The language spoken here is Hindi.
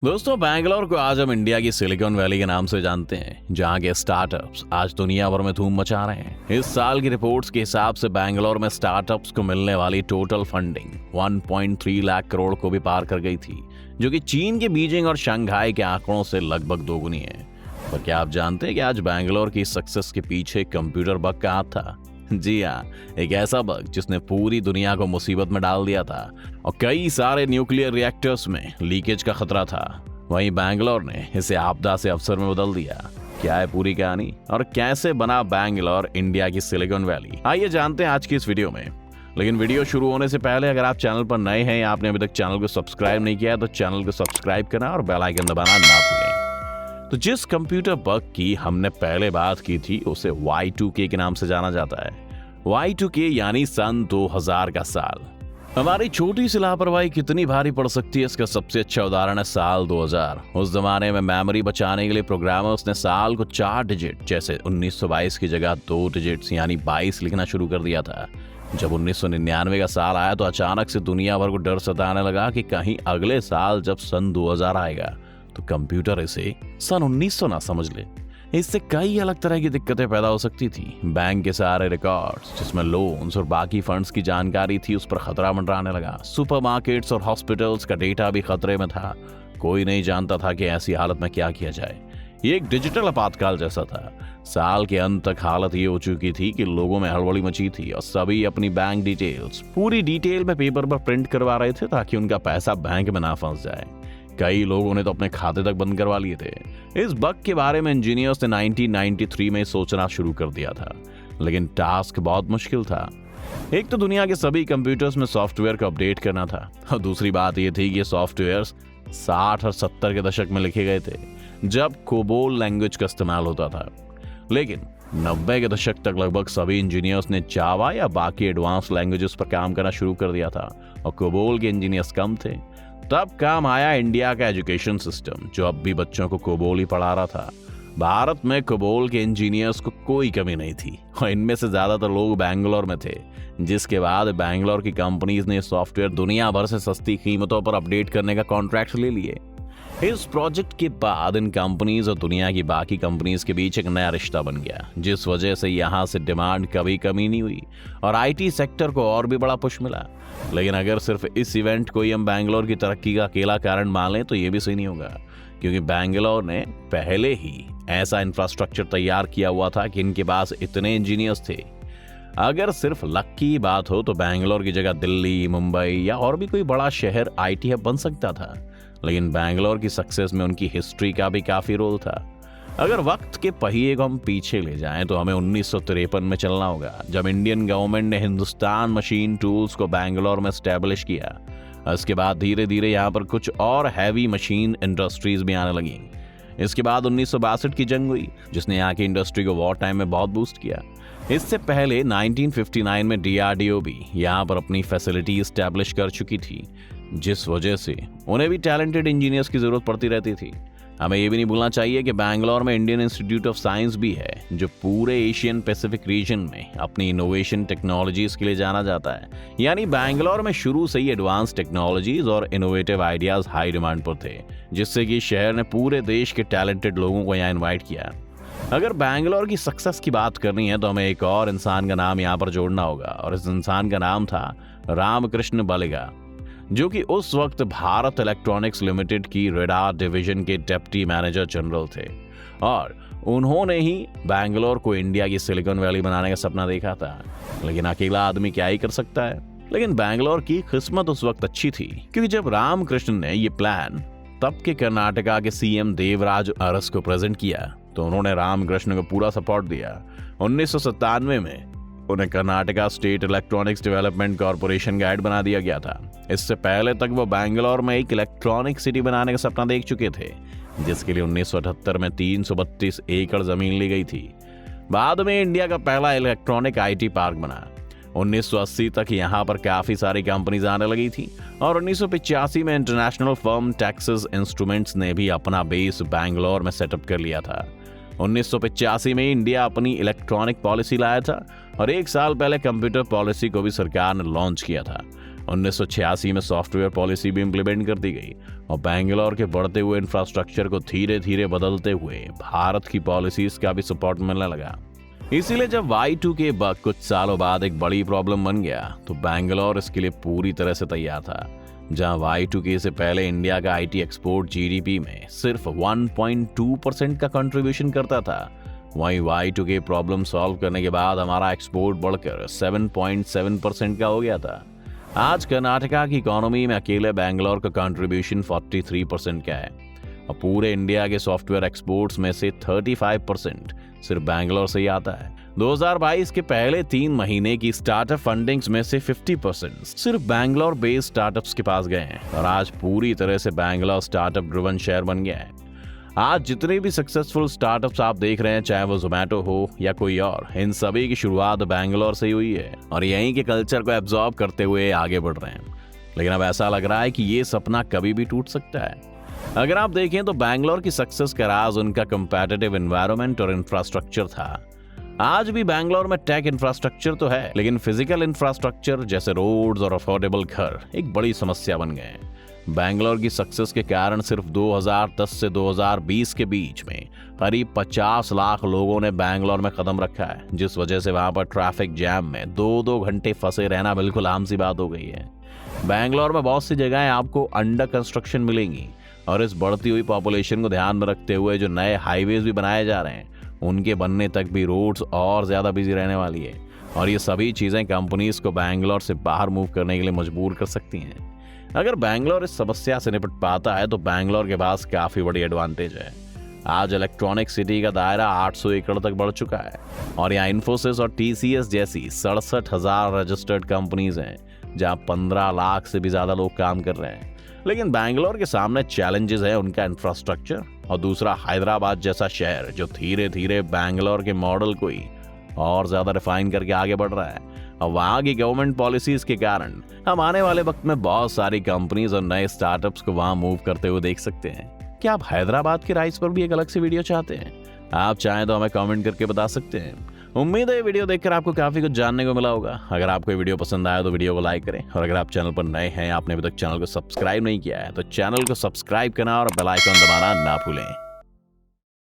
दोस्तों, बैंगलोर को आज हम इंडिया की सिलिकॉन वैली के नाम से जानते हैं, जहां के स्टार्टअप्स आज दुनिया भर में धूम मचा रहे हैं। इस साल की रिपोर्ट्स के हिसाब से बैंगलोर में स्टार्टअप्स को मिलने वाली टोटल फंडिंग 1.3 लाख करोड़ को भी पार कर गई थी, जो कि चीन के बीजिंग और शंघाई के आंकड़ों से लगभग दोगुनी है। पर क्या आप जानते हैं कि आज बैंगलोर की सक्सेस के पीछे कंप्यूटर बग का हाथ था? जी हाँ, एक ऐसा बग जिसने पूरी दुनिया को मुसीबत में डाल दिया था और कई सारे न्यूक्लियर रिएक्टर्स में लीकेज का खतरा था। वहीं बैंगलोर ने इसे आपदा से अवसर में बदल दिया। क्या है पूरी कहानी और कैसे बना बैंगलोर इंडिया की सिलिकॉन वैली, आइए जानते हैं आज की इस वीडियो में। लेकिन वीडियो शुरू होने से पहले अगर आप चैनल पर नए हैं या आपने अभी तक चैनल को सब्सक्राइब नहीं किया है तो चैनल को सब्सक्राइब करना और बेल आइकन दबाना ना भूलें। तो जिस कंप्यूटर बग की हमने पहले बात की थी उसे Y2K के नाम से जाना जाता है। Y2K यानी सन 2000 का साल। हमारी छोटी सी लापरवाही कितनी भारी पड़ सकती है, इसका सबसे अच्छा उदाहरण है साल 2000। उस जमाने में मेमोरी बचाने के लिए प्रोग्रामर्स ने साल को 4 डिजिट जैसे 1922 की जगह 2 डिजिट्स यानी 22 लिखना शुरू कर दिया था। जब 1999 का साल आया तो अचानक से दुनिया भर को डर सताने लगा कि कहीं अगले साल जब सन 2000 आएगा तो कंप्यूटर इसे सन 1900 ना समझ ले। इससे कई अलग तरह की दिक्कतें पैदा हो सकती थी। बैंक के सारे रिकॉर्ड्स जिसमें लोन्स और बाकी फंड्स की जानकारी थी उस पर खतरा मंडराने लगा। सुपरमार्केट्स और हॉस्पिटल्स का डेटा भी खतरे में था। कोई नहीं जानता था कि ऐसी हालत में क्या किया जाए। ये एक डिजिटल आपातकाल जैसा था। साल के अंत तक हालत ये हो चुकी थी कि लोगों में हड़बड़ी मची थी और सभी अपनी बैंक डिटेल्स पूरी डिटेल में पेपर पर प्रिंट करवा रहे थे ताकि उनका पैसा बैंक में ना फंस जाए। कई लोगों ने तो अपने खाते तक बंद करवा लिए थे। इस बग के बारे में इंजीनियर्स ने 1993 में सोचना शुरू कर दिया था, लेकिन टास्क बहुत मुश्किल था। एक तो दुनिया के सभी कंप्यूटर्स में सॉफ्टवेयर को अपडेट करना था और दूसरी बात यह थी कि ये सॉफ्टवेयर्स 60 और 70 के दशक में लिखे गए थे जब कोबोल लैंग्वेज का इस्तेमाल होता था। लेकिन 90 के दशक तक लगभग सभी इंजीनियर्स ने जावा या बाकी एडवांस लैंग्वेजेस पर काम करना शुरू कर दिया था और कोबोल के इंजीनियर्स कम थे। तब काम आया इंडिया का एजुकेशन सिस्टम, जो अब भी बच्चों को कोबोल ही पढ़ा रहा था। भारत में कोबोल के इंजीनियर्स को कोई कमी नहीं थी और इनमें से ज्यादातर लोग बैंगलोर में थे, जिसके बाद बैंगलोर की कंपनीज ने सॉफ्टवेयर दुनिया भर से सस्ती कीमतों पर अपडेट करने का कॉन्ट्रैक्ट ले लिए। इस प्रोजेक्ट के बाद इन कंपनीज और दुनिया की बाकी कंपनीज के बीच एक नया रिश्ता बन गया, जिस वजह से यहाँ से डिमांड कभी कमी नहीं हुई और आईटी सेक्टर को और भी बड़ा पुश मिला। लेकिन अगर सिर्फ इस इवेंट को ही हम बैंगलोर की तरक्की का अकेला कारण मान लें तो ये भी सही नहीं होगा, क्योंकि बैंगलोर ने पहले ही ऐसा इंफ्रास्ट्रक्चर तैयार किया हुआ था कि इनके पास इतने इंजीनियर्स थे। अगर सिर्फ लक की बात हो तो बैंगलोर की जगह दिल्ली, मुंबई या और भी कोई बड़ा शहर आईटी हब बन सकता था, लेकिन बैंगलोर की सक्सेस में उनकी हिस्ट्री का भी काफी रोल था। अगर वक्त के पहिए को हम पीछे ले जाएं तो हमें 1953 में चलना होगा, जब इंडियन गवर्नमेंट ने हिंदुस्तान मशीन टूल्स को बैंगलोर में स्टैब्लिश किया। इसके बाद धीरे धीरे यहाँ पर कुछ और हैवी मशीन इंडस्ट्रीज भी आने लगी। इसके बाद 1962 की जंग हुई, जिसने यहाँ की इंडस्ट्री को वॉर टाइम में बहुत बूस्ट किया। इससे पहले 1959 में DRDO भी यहाँ पर अपनी फैसिलिटी स्टैब्लिश कर चुकी थी, जिस वजह से उन्हें भी टैलेंटेड इंजीनियर्स की जरूरत पड़ती रहती थी। हमें ये भी नहीं भूलना चाहिए कि बैंगलोर में इंडियन इंस्टीट्यूट ऑफ साइंस भी है, जो पूरे एशियन पैसिफिक रीजन में अपनी इनोवेशन टेक्नोलॉजीज के लिए जाना जाता है। यानी बैंगलोर में शुरू से ही एडवांस टेक्नोलॉजीज और इनोवेटिव आइडियाज हाई डिमांड पर थे, जिससे कि शहर ने पूरे देश के टैलेंटेड लोगों को यहाँ इन्वाइट किया। अगर बैंगलोर की सक्सेस की बात करनी है तो हमें एक और इंसान का नाम यहाँ पर जोड़ना होगा, और इस इंसान का नाम था रामकृष्ण बलिगा, जो कि उस वक्त भारत इलेक्ट्रॉनिक्स लिमिटेड की रेडार डिवीजन के डिप्टी मैनेजर जनरल थे। और उन्होंने ही बैंगलोर को इंडिया की सिलिकॉन वैली बनाने का सपना देखा था। लेकिन अकेला आदमी क्या ही कर सकता है। लेकिन बैंगलोर की किस्मत उस वक्त अच्छी थी, क्योंकि जब रामकृष्ण ने ये प्लान तब के कर्नाटका के CM देवराज अरस को प्रेजेंट किया तो उन्होंने रामकृष्ण को पूरा सपोर्ट दिया। 1997 में उन्हें Karnataka state electronics development corporation का हेड बना दिया गया था। इससे पहले तक वो बैंगलोर में एक इलेक्ट्रॉनिक सिटी बनाने का सपना देख चुके थे, जिसके लिए 1978 में 332 एकड़ जमीन ली गई थी। बाद में इंडिया का पहला इलेक्ट्रॉनिक IT पार्क बना। 1980 तक यहाँ पर काफी सारी कंपनीज आने लगी थी और 1985 में इंटरनेशनल फर्म टेक्सास इंस्ट्रूमेंट्स ने भी अपना बेस बैंगलोर में सेटअप कर लिया था। 1985 में इंडिया अपनी इलेक्ट्रॉनिक पॉलिसी लाया था और एक साल पहले कंप्यूटर पॉलिसी को भी सरकार ने लॉन्च किया था। 1986 में सॉफ्टवेयर पॉलिसी भी इम्प्लीमेंट कर दी गई और बैंगलोर के बढ़ते हुए इंफ्रास्ट्रक्चर को धीरे धीरे बदलते हुए भारत की पॉलिसीज का भी सपोर्ट मिलने लगा। इसीलिए जब Y2K बग कुछ सालों बाद एक बड़ी प्रॉब्लम बन गया तो बैंगलोर इसके लिए पूरी तरह से तैयार था। जहां Y2K से पहले इंडिया का IT एक्सपोर्ट GDP में सिर्फ 1.2% का कंट्रीब्यूशन करता था, वहीं Y2K प्रॉब्लम सॉल्व करने के बाद हमारा एक्सपोर्ट बढ़कर 7.7% का हो गया था। आज कर्नाटका की इकोनॉमी में अकेले बैंगलोर का कंट्रीब्यूशन 43% का है और पूरे इंडिया के सॉफ्टवेयर एक्सपोर्ट्स में से 35% सिर्फ बैंगलोर से ही आता है। 2022 के पहले 3 महीने की स्टार्टअप फंडिंग्स में से 50% सिर्फ बैंगलोर बेस्ड स्टार्टअप्स के पास गए हैं और आज पूरी तरह से बैंगलोर स्टार्टअप ड्रिवन शहर बन गया है। आज जितने भी सक्सेसफुल स्टार्टअप्स आप देख रहे हैं, चाहे वो जोमेटो हो या कोई और, इन सभी की शुरुआत बैंगलोर से ही हुई है और यहीं के कल्चर को एब्जॉर्ब करते हुए आगे बढ़ रहे हैं। लेकिन अब ऐसा लग रहा है कि ये सपना कभी भी टूट सकता है। अगर आप देखें तो बैंगलोर की सक्सेस का राज उनका कंपेटिटिव एनवायरनमेंट और इंफ्रास्ट्रक्चर था। आज भी बैंगलोर में टेक इंफ्रास्ट्रक्चर तो है, लेकिन फिजिकल इंफ्रास्ट्रक्चर जैसे रोड्स और अफोर्डेबल घर एक बड़ी समस्या बन गए हैं। बैंगलोर की सक्सेस के कारण सिर्फ 2010 से 2020 के बीच में करीब 50 लाख लोगों ने बैंगलोर में कदम रखा है, जिस वजह से वहां पर ट्रैफिक जैम में 2-2 घंटे फंसे रहना बिल्कुल आम सी बात हो गई है। बैंगलोर में बहुत सी जगहें आपको अंडर कंस्ट्रक्शन मिलेंगी और इस बढ़ती हुई पॉपुलेशन को ध्यान में रखते हुए जो नए हाईवेज भी बनाए जा रहे हैं, उनके बनने तक भी रोड्स और ज्यादा बिजी रहने वाली है और ये सभी चीजें कंपनीज को बैंगलोर से बाहर मूव करने के लिए मजबूर कर सकती हैं। अगर बैंगलोर इस समस्या से निपट पाता है तो बैंगलोर के पास काफी बड़ी एडवांटेज है। आज इलेक्ट्रॉनिक सिटी का दायरा 800 एकड़ तक बढ़ चुका है और यहाँ इन्फोसिस और TCS जैसी 67,000 रजिस्टर्ड कंपनीज हैं, जहाँ 15 लाख से भी ज्यादा लोग काम कर रहे हैं। लेकिन बैंगलोर के सामने चैलेंजेस है उनका इंफ्रास्ट्रक्चर और दूसरा हैदराबाद जैसा शहर जो धीरे धीरे बैंगलोर के मॉडल को ही और ज्यादा रिफाइन करके आगे बढ़ रहा है। और वहाँ की गवर्नमेंट पॉलिसीज के कारण हम आने वाले वक्त में बहुत सारी कंपनीज और नए स्टार्टअप्स को वहाँ मूव करते हुए देख सकते हैं। क्या आप हैदराबाद के राइज पर भी एक अलग से वीडियो चाहते हैं? आप चाहें तो हमें कमेंट करके बता सकते हैं। उम्मीद है ये वीडियो देखकर आपको काफी कुछ जानने को मिला होगा। अगर आपको ये वीडियो पसंद आया तो वीडियो को लाइक करें और अगर आप चैनल पर नए हैं, आपने अभी तक चैनल को सब्सक्राइब नहीं किया है तो चैनल को सब्सक्राइब करना और बेल आइकन दबाना ना भूलें।